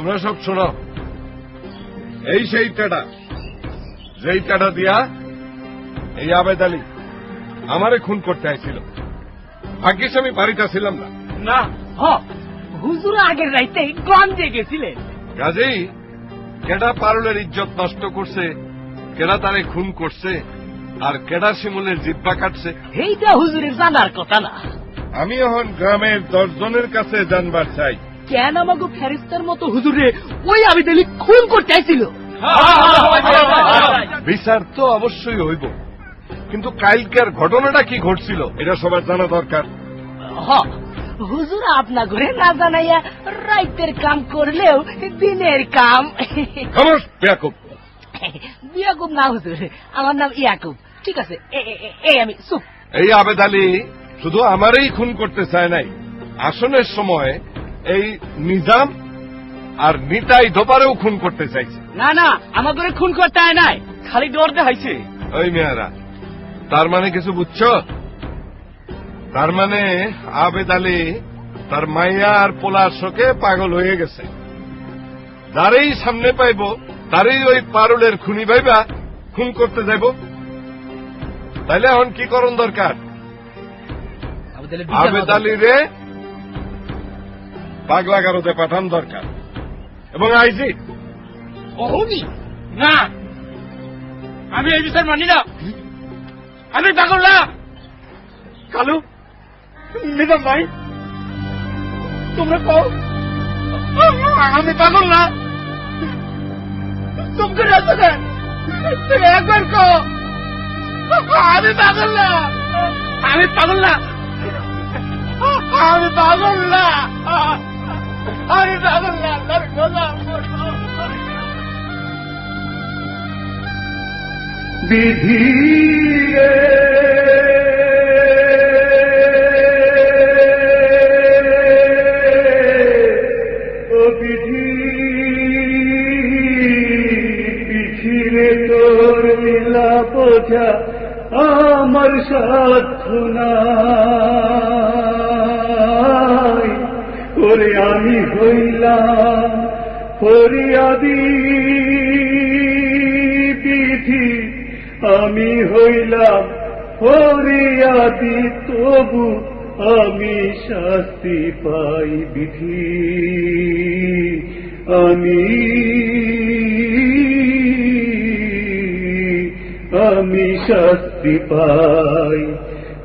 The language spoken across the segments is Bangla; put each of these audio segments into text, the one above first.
তোমরা সব শোনো, এই সেই টেডা, যেই টেডা দিয়া এই আবেদ আলী আমারে খুন করতে আইছিল। ভাগ্যিস আমি বাড়িতে ছিলাম না। না হুজুর আগের রাইতে গঞ্জে গেছিলেন। কাজেই কেডা পারুলের ইজ্জত নষ্ট করছে, কেডা তারে খুন করছে, আর কেডা শিমুলের জিব্বা কাটছে, এইটা হুজুরের জানার কথা না। আমি এখন গ্রামের 10 জনের কাছে জানবার চাই। কেন আমাকে ফেরিস্তার মতো হুজুরে ওই আবেদ আলী খুন করতে আইছিল? বিচার তো অবশ্যই হইব, কিন্তু কালকের ঘটনাটা কি ঘটছিল এটা সবার জানা দরকার। হুজুর আপনা ঘরে না জানাইয়া রাইতের কাম করলেও দিনের কাম। বেয়াকুব বিয়াকুব না হুজুর, আমার নাম ইয়াকুব। ঠিক আছে, আমি চুপ। এই আবেদ আলী শুধু আমারই খুন করতে চায় নাই, আসনের সময় এই নিজাম আর নিতাই দোপারেও খুন করতে চাইছে। না না, আমার ঘরে খুন করতে হয় নাই, খালি ডর দেখাইছে। ওই মেয়েরা, তার মানে কিছু বুঝছ? তার মানে আবেদ আলী তার মাইয়া আর পোলার শোকে পাগল হয়ে গেছে। যারেই সামনে পাইব তারই ওই পারুলের খুনি ভাইবা খুন করতে যাইব। তাইলে এখন কি করণ দরকার? আবেদ আলী রে পাগলা গারদে পাঠান দরকার, এবং আইজি না, আমি এই বিচার মানি না। আমি পাগল না। কালু, নিজাম ভাই, তোমরা কও আমি পাগল না। চুপ করে আছো কেন? একবার কও আমি পাগল না। আমি পাগল না। আমি পাগল না। আমি পাগল না। বিধি ও বিধি, পিছিয়ে তোর লীলা বোঝা আমার সাধ্য নাই। ওরে আমি হইলাম ফরিয়াদি বিধি, আমি হইলাম ফরিয়াদি, তবু আমি শাস্তি পাই বিধি। আমি শাস্তি পাই।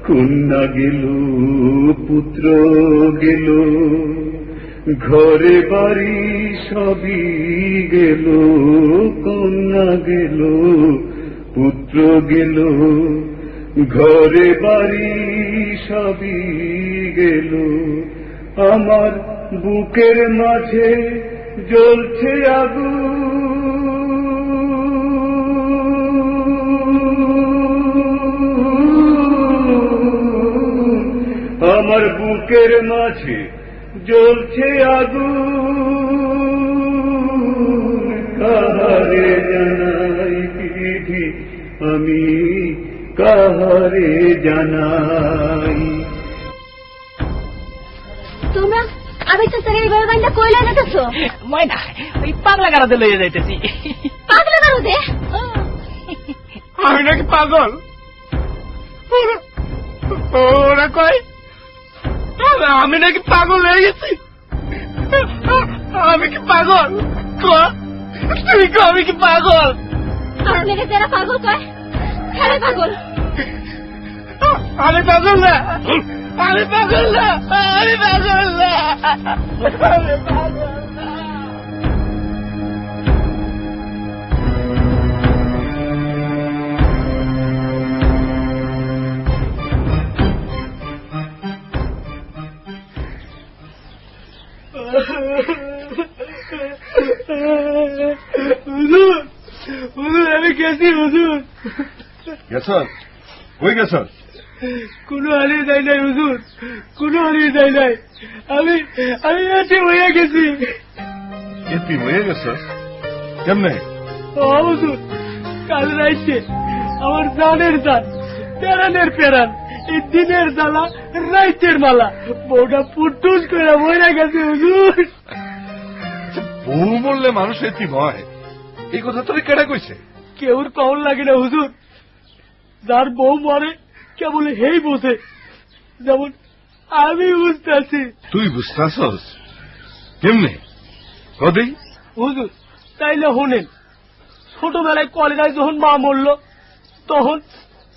কন্যা গেল, পুত্র গেল, ঘরে বাড়ি সবই গেল। কন্যা গেল, পুত্র গেল, ঘরে বাড়ি সবই গেল। আমার বুকের মাঝে জ্বলছে আগুন, আমার বুকের মাঝে জ্বলছে আগুন। কাহারে জানাই বিধি, আমি কাহারে জানাই। তোমরা আমি তো স্যার এইভাবে গানটা কইলা যেতেছো? ময়না, ওই পাগলা গারদে লইয়া যাইতেছি। পাগলা গারদে? আমি নাকি পাগল? ওরা কয় আমি নাকি পাগল হয়ে গেছি। আমি কি পাগল? তুই কো আমি কি পাগল? আপনাকে যারা পাগল কয় তারা পাগল। আমি পাগল না, আমি পাগল না, আমি পাগল না, আমি পাগল না। হুজুর, হুজুর আমি গেছি। হুজুর গেছ? কই গেছ? কোন হারিয়ে যায় নাই হুজুর, কোন হারিয়ে যায় নাই। আমি আমি এতিম হয়ে গেছি। এতিম হয়ে গেছ? কেমনে? হুজুর, কাল রাইতে আমার জানের জান, পেরানের পেরান, এই দিনের জ্বালা রাইতের মালা, বউটা পুটুস করে মরে গেছে হুজুর। বউ মরলে মানুষ এতিম হয়, এই কথা তোর কেডা কইছে? কেউর কল লাগে না হুজুর, যার বউ মরে কেবল হেই বোঝে, যেমন আমি বুঝতেছি। তুই বুঝতেছস কেমনে কদি? হুজুর তাইলে শোনেন, ছোটবেলায় কলেরায় যখন মা মরল, তখন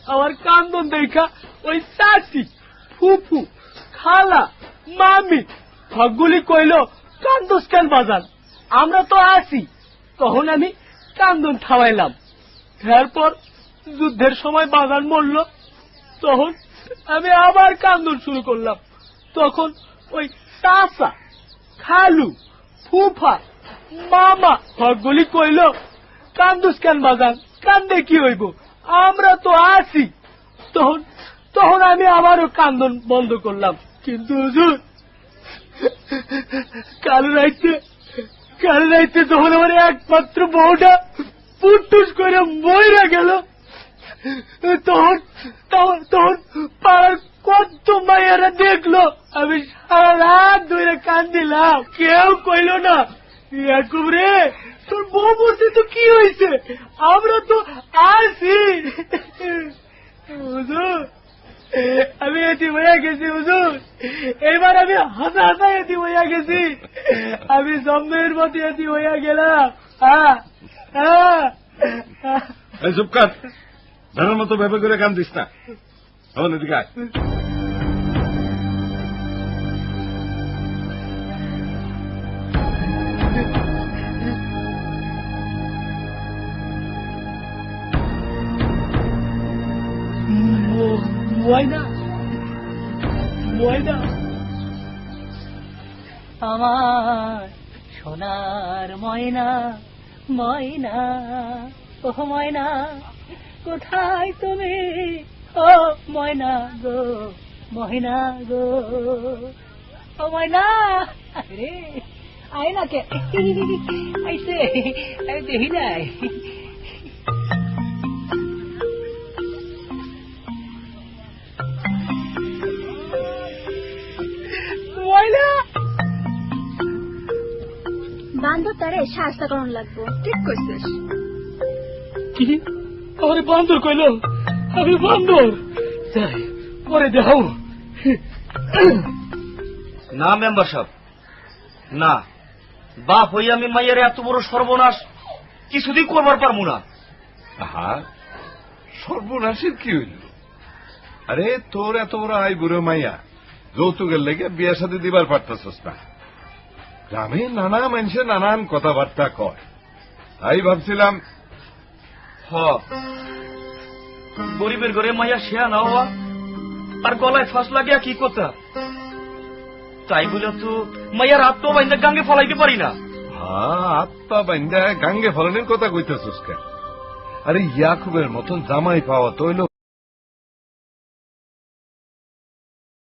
আমার কান্দন দেখা ওই চাচি, ফুফু, খালা, মামি সবগুলি কইল, কান্দস কেন বাজান, আমরা তো আছি। তখন আমি কান্দন থামাইলাম। এরপর যুদ্ধের সময় বাজান মরল, তখন আমি আবার কান্দন শুরু করলাম। তখন ওই চাচা, খালু, ফুফা, মামা সবগুলি কইল, কান্দুস কেন বাজান, কান্দে কি হইব, আমরা তো আছি। তখন তখন আমি আবারও কান্দন বন্ধ করলাম। কিন্তু হুজুর, কাল রাইতে যখন আমার একমাত্র বউটা পুটুস করে মইরা গেল, তখন তখন তখন পাড়ার কত মায়েরা দেখলো আমি সারা রাত ধরে কান্দিলাম। কেউ কইল না, ইয়াকুব রে তোর বউ মরছে তো কি হয়েছে, আমরা তো আছি। হুজুর আমি এটি হইয়া গেছি, হুজুর এবার আমি হাসা হাসা এটি হইয়া গেছি, আমি জম্মের মতো এটি হইয়া গেলাম। চুপ কর, ধরার মতো ভেবে করে কান্দিস না। এখন এদিকে আয়। ময়না, ময়না আমার সোনার ময়না, ময়না ও ময়না কোথায় তুমি, ও ময়না গো, ময়না গো, ও ময়না রে আয় না কে আইসে, আমি দেখি নাই। বান্ধব তারে শাস্তা করণ লাগবো। ঠিক কইছিস। কি আমার বান্দর কইল, আমি বান্দর যাই পরে দেখাও। না মেম্বার সাহেব, না, বাপ হই আমি মাইয়ারে এত বড় সর্বনাশ কিছুদিন করবার পারবো না। আহা, সর্বনাশের কি হইল? আরে তোর এত বড় আই বুড়ো মাইয়া, যৌতুকের লেগে বিয়ে সাথে দিবার পারতাছস না। গ্রামে নানা মানুষে নানান কথাবার্তা কয়, তাই ভাবছিলাম গরিবের ঘরে মাইয়া শেয়া না হওয়া আর গলায় ফাঁস লাগিয়া কি কথা, তাই বলে তো মাইয়ার আত্মবাহিনী গাঙ্গে ফলাইতে পারি না। আত্মা বান্ধা গাঙ্গে ফলানোর কথা কইতেছস কেন? আরে ইয়াকুবের মতন জামাই পাওয়া তো হইল